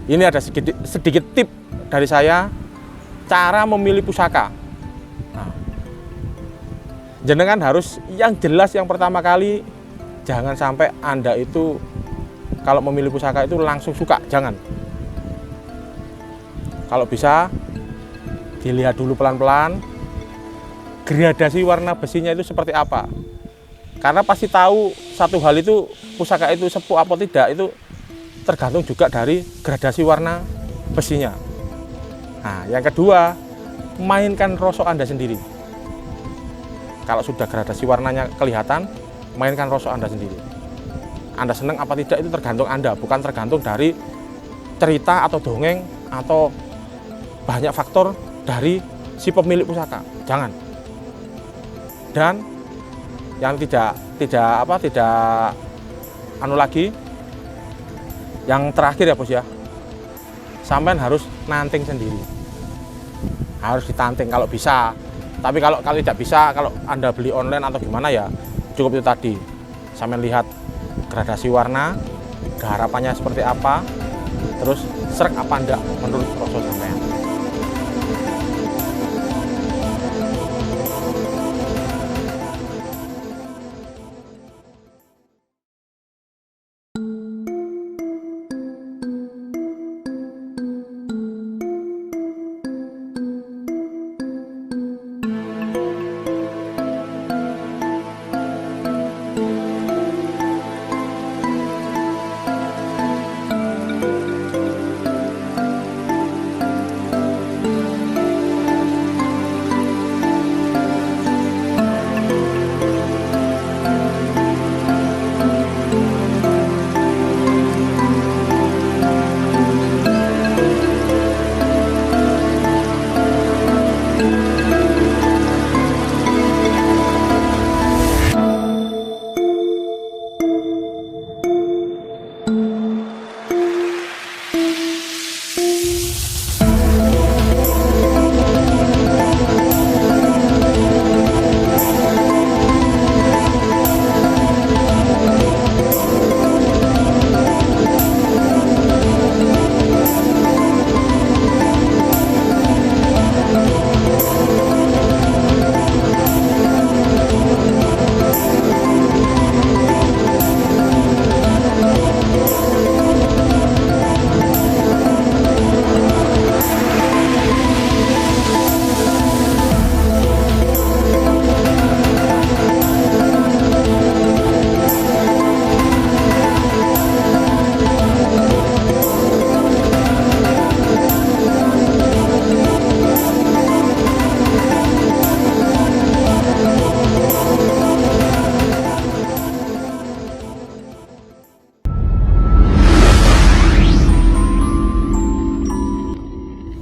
Ini ada sedikit tip dari saya cara memilih pusaka. Nah, jenengan harus yang jelas yang pertama kali, jangan sampai Anda itu kalau memilih pusaka itu langsung suka, jangan. Kalau bisa dilihat dulu pelan-pelan gradasi warna besinya itu seperti apa. Karena pasti tahu satu hal itu pusaka itu sepuh apa tidak itu tergantung juga dari gradasi warna besinya. Nah, yang kedua, mainkan rosok Anda sendiri. Kalau sudah gradasi warnanya kelihatan, mainkan rosok Anda sendiri. Anda senang apa tidak itu tergantung Anda, bukan tergantung dari cerita atau dongeng atau banyak faktor dari si pemilik pusaka. Jangan. Dan yang tidak yang terakhir ya bos ya, sampean harus nanting sendiri, harus ditanting kalau bisa. Tapi kalau tidak bisa, kalau Anda beli online atau gimana ya cukup itu tadi, sampean lihat gradasi warna, garapannya seperti apa, terus srek apa enggak menurut proses sampean.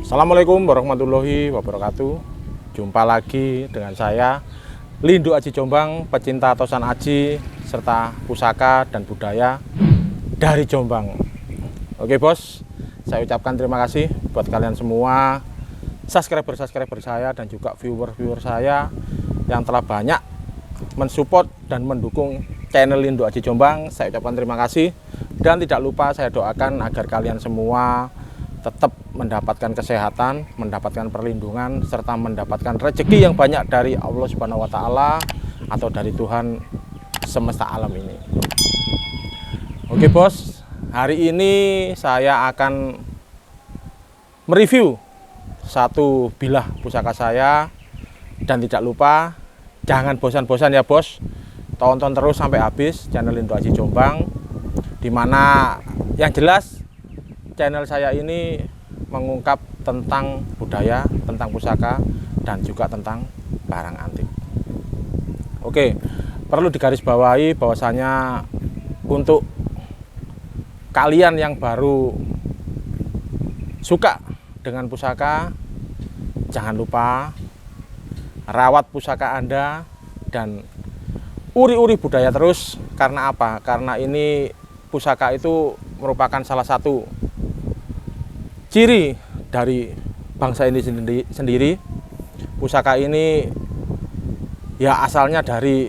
Assalamualaikum warahmatullahi wabarakatuh. Jumpa lagi dengan saya Lindu Aji Jombang, pecinta tosan aji serta pusaka dan budaya dari Jombang. Oke bos, saya ucapkan terima kasih buat kalian semua subscriber saya dan juga viewer saya yang telah banyak mensupport dan mendukung channel Lindu Aji Jombang. Saya ucapkan terima kasih dan tidak lupa saya doakan agar kalian semua tetap mendapatkan kesehatan, mendapatkan perlindungan, serta mendapatkan rezeki yang banyak dari Allah Subhanahu wa Ta'ala atau dari Tuhan semesta alam ini. Oke bos, hari ini saya akan mereview satu bilah pusaka saya, dan tidak lupa jangan bosan-bosan ya bos, tonton terus sampai habis channel Lindu Aji Jombang, dimana yang jelas channel saya ini mengungkap tentang budaya, tentang pusaka, dan juga tentang barang antik. Oke, perlu digarisbawahi bahwasanya untuk kalian yang baru suka dengan pusaka, jangan lupa rawat pusaka Anda dan uri-uri budaya terus. Karena apa? Karena ini pusaka itu merupakan salah satu ciri dari bangsa ini sendiri. Pusaka ini ya asalnya dari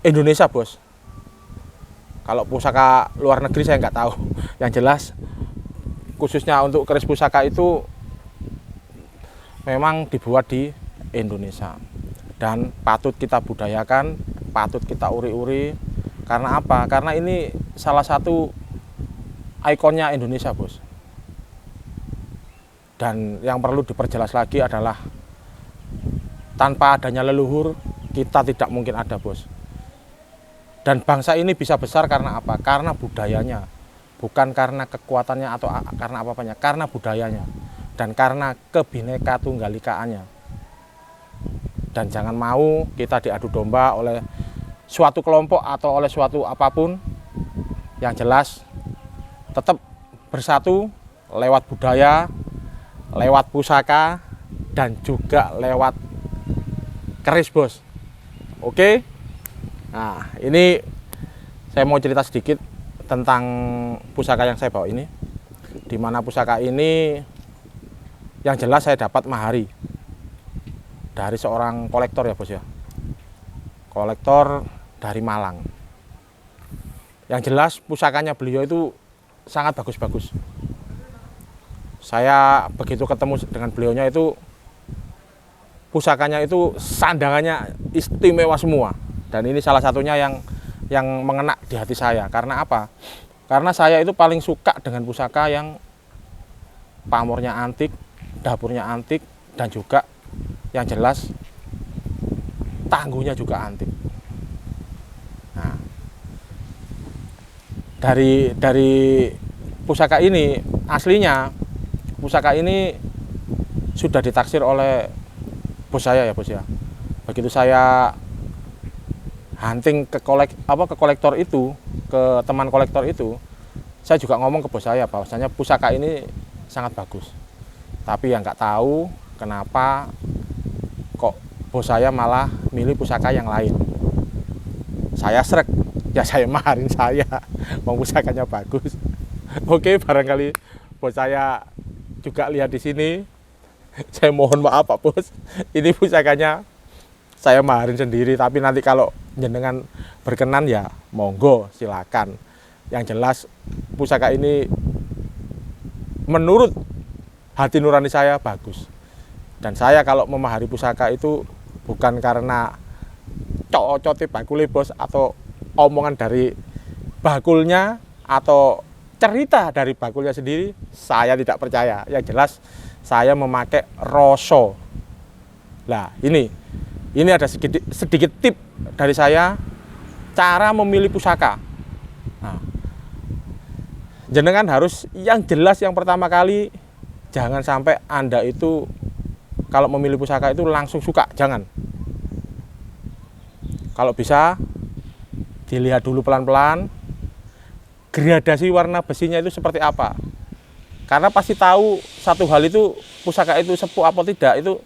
Indonesia bos. Kalau pusaka luar negeri saya nggak tahu. Yang jelas khususnya untuk keris pusaka itu memang dibuat di Indonesia dan patut kita budayakan, patut kita uri-uri. Karena apa? Karena ini salah satu ikonnya Indonesia, Bos. Dan yang perlu diperjelas lagi adalah tanpa adanya leluhur kita tidak mungkin ada, Bos. Dan bangsa ini bisa besar karena apa? Karena budayanya, bukan karena kekuatannya atau karena apa-apanya, karena budayanya dan karena kebineka tunggalikaannya. Dan jangan mau kita diadu domba oleh suatu kelompok atau oleh suatu apapun. Yang jelas tetap bersatu lewat budaya, lewat pusaka, dan juga lewat keris, Bos. Oke. Nah, ini saya mau cerita sedikit tentang pusaka yang saya bawa ini. Di mana pusaka ini yang jelas saya dapat mahari dari seorang kolektor ya, Bos ya. Kolektor dari Malang. Yang jelas pusakanya beliau itu sangat bagus-bagus. Saya begitu ketemu dengan beliaunya itu pusakanya itu sandangannya istimewa semua. Dan ini salah satunya yang mengena di hati saya. Karena apa? Karena saya itu paling suka dengan pusaka yang pamornya antik, dapurnya antik, dan juga yang jelas tangguhnya juga antik. Nah, dari pusaka ini aslinya pusaka ini sudah ditaksir oleh bos saya ya, Bos ya. Begitu saya hunting ke kolektor itu, ke teman kolektor itu, saya juga ngomong ke bos saya bahwasanya pusaka ini sangat bagus. Tapi yang nggak tahu kenapa kok bos saya malah milih pusaka yang lain. Saya srek, ya saya maharin saya, mau pusakanya bagus. Oke, barangkali bos saya juga lihat di sini. Saya mohon maaf Pak Bos, ini pusakanya saya maharin sendiri. Tapi nanti kalau jenengan berkenan ya monggo silakan. Yang jelas pusaka ini menurut hati nurani saya bagus. Dan saya kalau memahari pusaka itu bukan karena cocok bakule Bos atau omongan dari bakulnya atau cerita dari bakulnya sendiri, saya tidak percaya. Yang jelas saya memakai rasa. Nah, ini ada sedikit tip dari saya cara memilih pusaka. Nah, jenengan harus yang jelas yang pertama kali jangan sampai Anda itu kalau memilih pusaka itu langsung suka, jangan. Kalau bisa dilihat dulu pelan-pelan gradasi warna besinya itu seperti apa. Karena pasti tahu satu hal itu pusaka itu sepuh apa tidak itu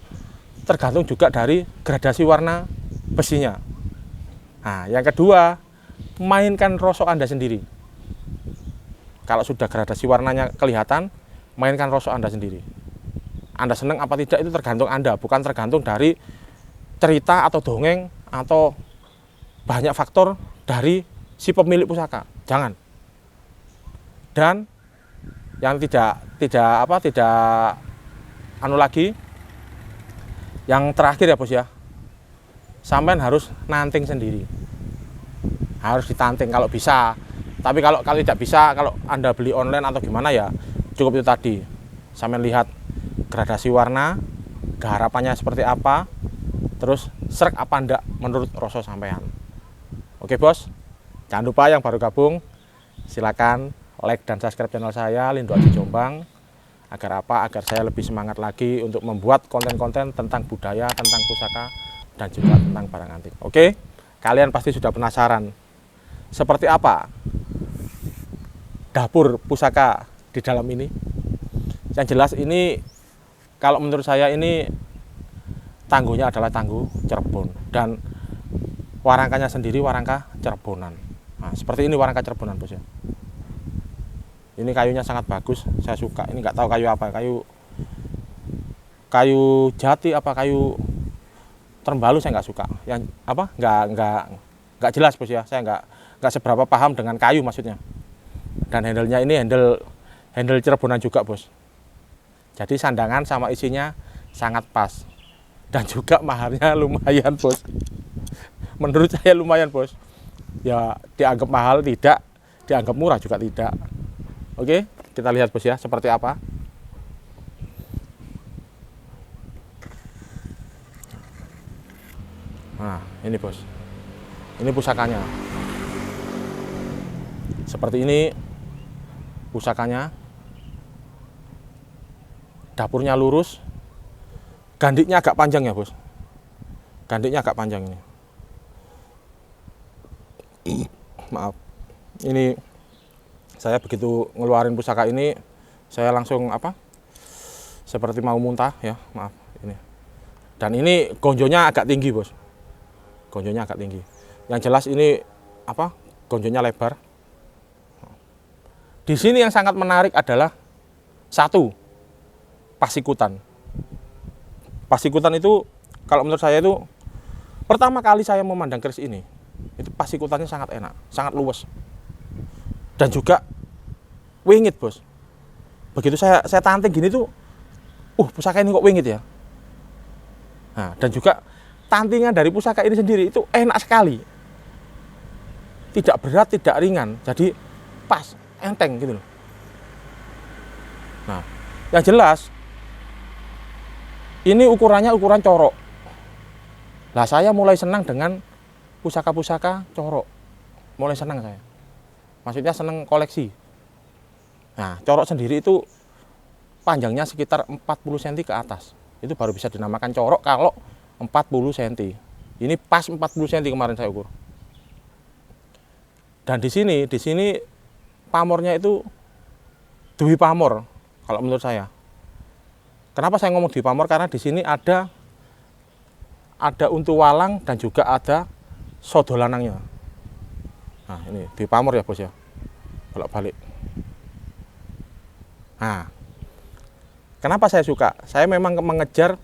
tergantung juga dari gradasi warna besinya. Nah, yang kedua, mainkan rasa Anda sendiri. Kalau sudah gradasi warnanya kelihatan, mainkan rasa Anda sendiri. Anda senang apa tidak itu tergantung Anda, bukan tergantung dari cerita atau dongeng atau banyak faktor dari si pemilik pusaka. Jangan. Dan yang tidak anu lagi, yang terakhir ya Bos ya, sampean harus nanting sendiri, harus ditanting kalau bisa. Tapi kalau tidak bisa, kalau Anda beli online atau gimana ya cukup itu tadi, sampean lihat gradasi warna, garapannya seperti apa, terus srek apa ndak menurut rasa sampean. Oke Bos, jangan lupa yang baru gabung silakan like dan subscribe channel saya Lindro Aji Jombang. Agar apa? Agar saya lebih semangat lagi untuk membuat konten-konten tentang budaya, tentang pusaka, dan juga tentang barang antik. Oke? Kalian pasti sudah penasaran seperti apa dapur pusaka di dalam ini. Yang jelas ini kalau menurut saya ini tangguhnya adalah tangguh Cirebon dan warangkanya sendiri warangka Cirebonan. Nah, seperti ini warangka Cirebonan Bos ya. Ini kayunya sangat bagus, saya suka. Ini nggak tahu kayu apa, kayu jati apa kayu terbalu saya nggak suka. Yang apa? Nggak jelas Bos ya. Saya nggak seberapa paham dengan kayu maksudnya. Dan handle-nya ini handle handle Cirebonan juga, Bos. Jadi sandangan sama isinya sangat pas. Dan juga mahalnya lumayan, Bos. Menurut saya lumayan, Bos. Ya dianggap mahal tidak, dianggap murah juga tidak. Oke, kita lihat, Bos ya, seperti apa. Nah, ini, Bos. Ini pusakanya. Seperti ini pusakanya. Dapurnya lurus. Gandiknya agak panjang ya, Bos. Gandiknya agak panjang ini. Maaf. Ini saya begitu ngeluarin pusaka ini, saya langsung seperti mau muntah ya, maaf ini. Dan ini gonjonya agak tinggi, Bos. Gonjonya agak tinggi. Yang jelas ini gonjonya lebar. Di sini yang sangat menarik adalah satu, pasikutan. Pasikutan itu kalau menurut saya itu pertama kali saya memandang keris ini, itu pasikutannya sangat enak, sangat luwes. Dan juga wingit, Bos. Begitu saya tanting gini tuh, pusaka ini kok wingit ya. Nah, dan juga tantingan dari pusaka ini sendiri itu enak sekali. Tidak berat, tidak ringan. Jadi pas, enteng gitu loh. Nah, yang jelas ini ukurannya ukuran corok. Lah saya mulai senang dengan pusaka-pusaka corok. Mulai senang saya. Maksudnya senang koleksi. Nah, corok sendiri itu panjangnya sekitar 40 cm ke atas. Itu baru bisa dinamakan corok kalau 40 cm. Ini pas 40 cm kemarin saya ukur. Dan di sini pamornya itu Dwi Pamor kalau menurut saya. Kenapa saya ngomong Dwi Pamor? Karena di sini ada untu walang dan juga ada sodo lanangnya. Nah, ini Dwi Pamor ya, Bos ya. Bolak balik. Nah, kenapa saya suka? Saya memang mengejar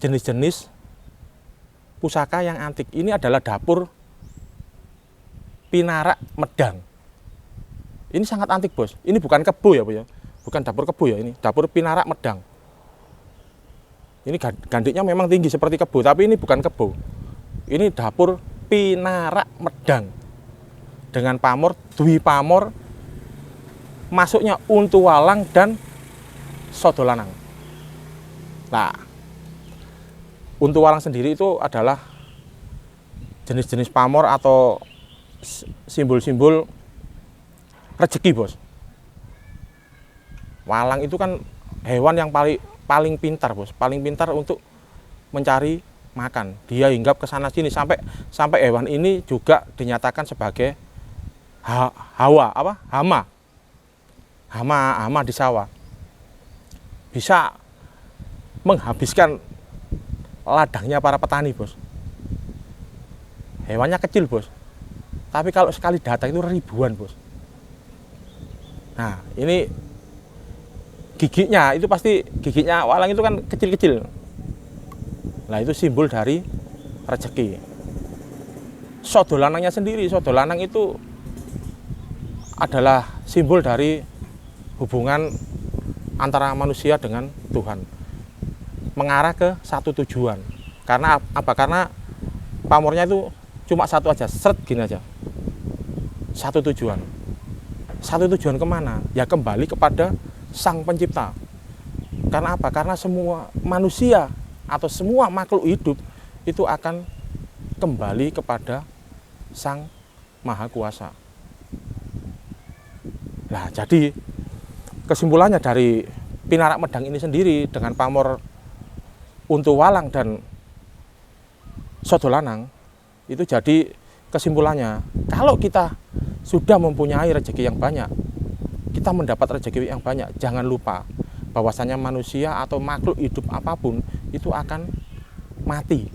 jenis-jenis pusaka yang antik. Ini adalah dapur Pinarak Medang. Ini sangat antik, Bos. Ini bukan kebo ya, Bos ya. Bukan dapur kebo ya, ini dapur Pinarak Medang. Ini gandiknya memang tinggi seperti kebo, tapi ini bukan kebo. Ini dapur Pinarak Medang. Dengan pamor, Dwi Pamor, masuknya untu walang dan sodo lanang. Nah, untu walang sendiri itu adalah jenis-jenis pamor atau simbol-simbol rezeki, Bos. Walang itu kan hewan yang paling pintar, Bos, paling pintar untuk mencari makan. Dia hinggap ke sana sini sampai hewan ini juga dinyatakan sebagai hama di sawah. Bisa menghabiskan ladangnya para petani, Bos. Hewannya kecil, Bos. Tapi kalau sekali datang itu ribuan, Bos. Nah, ini giginya itu pasti giginya walang itu kan kecil-kecil. Nah, itu simbol dari rezeki. Sodo lanangnya sendiri, sodo lanang itu adalah simbol dari hubungan antara manusia dengan Tuhan. Mengarah ke satu tujuan. Karena apa? Karena pamornya itu cuma satu aja, seret gini aja. Satu tujuan. Satu tujuan kemana? Ya kembali kepada Sang Pencipta. Karena apa? Karena semua manusia atau semua makhluk hidup itu akan kembali kepada Sang Maha Kuasa. Nah, jadi kesimpulannya dari Pinarak Medang ini sendiri dengan pamor untu walang dan sodo lanang itu jadi kesimpulannya, kalau kita sudah mempunyai rezeki yang banyak, kita mendapat rezeki yang banyak, jangan lupa bahwasanya manusia atau makhluk hidup apapun itu akan mati.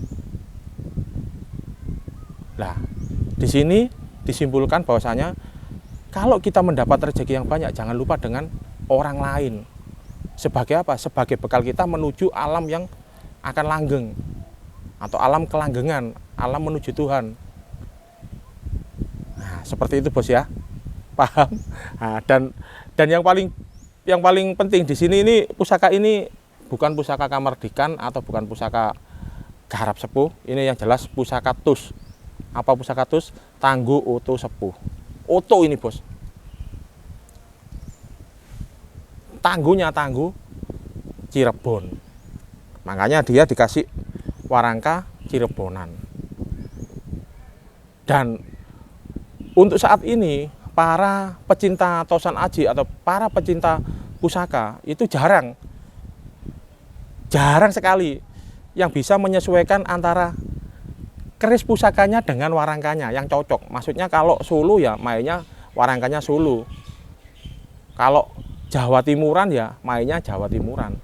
Nah, di sini disimpulkan bahwasanya kalau kita mendapat rezeki yang banyak, jangan lupa dengan orang lain. Sebagai apa? Sebagai bekal kita menuju alam yang akan langgeng atau alam kelanggengan, alam menuju Tuhan. Nah, seperti itu, Bos ya. Paham? Nah, dan yang paling yang paling penting di sini ini pusaka ini bukan pusaka Kamardikan atau bukan pusaka Garap Sepuh. Ini yang jelas pusaka Tus. Apa pusaka Tus? Tangguh Oto Sepuh. Oto ini bos. Tangguhnya Tangguh Cirebon. Makanya dia dikasih warangka Cirebonan. Dan untuk saat ini para pecinta Tosan Aji atau para pecinta pusaka itu jarang sekali yang bisa menyesuaikan antara keris pusakanya dengan warangkanya yang cocok. Maksudnya kalau Solo ya mainnya warangkanya Solo. Kalau Jawa Timuran ya mainnya Jawa Timuran.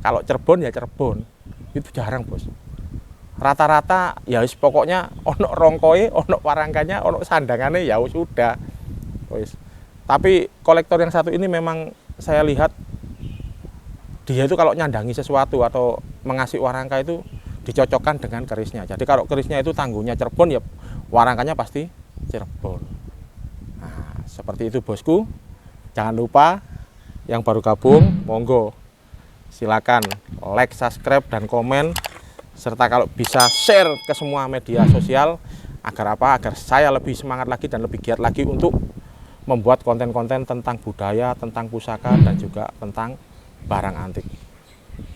Kalau Cirebon ya Cirebon. Itu jarang bos. Rata-rata ya pokoknya ono rongkoe, ono warangkanya, ono sandangane ya sudah. Wis. Tapi kolektor yang satu ini memang saya lihat dia itu kalau nyandangi sesuatu atau mengasih warangka itu dicocokkan dengan kerisnya. Jadi kalau kerisnya itu tangguhnya Cirebon ya warangkanya pasti Cirebon. Nah, seperti itu bosku. Jangan lupa yang baru gabung monggo silakan like, subscribe dan komen serta kalau bisa share ke semua media sosial agar apa? Agar saya lebih semangat lagi dan lebih giat lagi untuk membuat konten-konten tentang budaya, tentang pusaka dan juga tentang barang antik.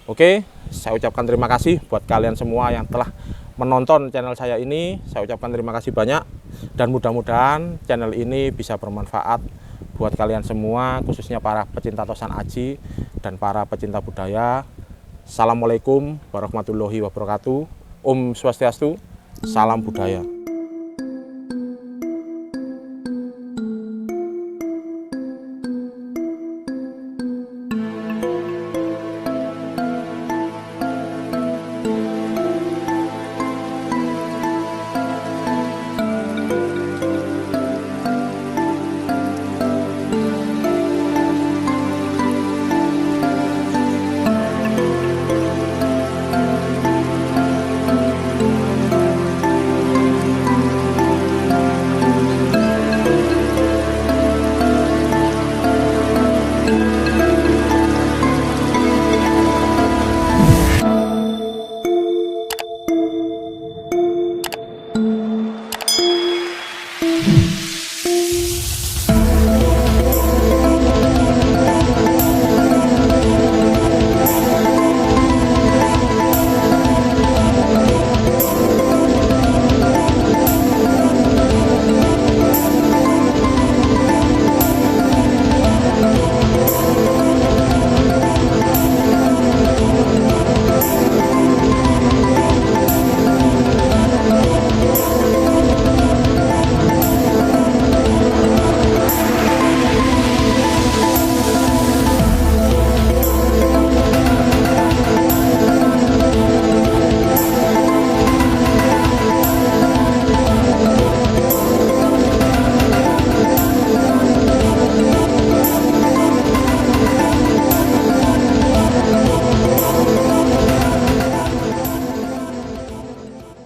Oke, saya ucapkan terima kasih buat kalian semua yang telah menonton channel saya ini. Saya ucapkan terima kasih banyak dan mudah-mudahan channel ini bisa bermanfaat buat kalian semua, khususnya para pecinta Tosan Aji dan para pecinta budaya. Assalamualaikum warahmatullahi wabarakatuh. Om Swastiastu, salam budaya.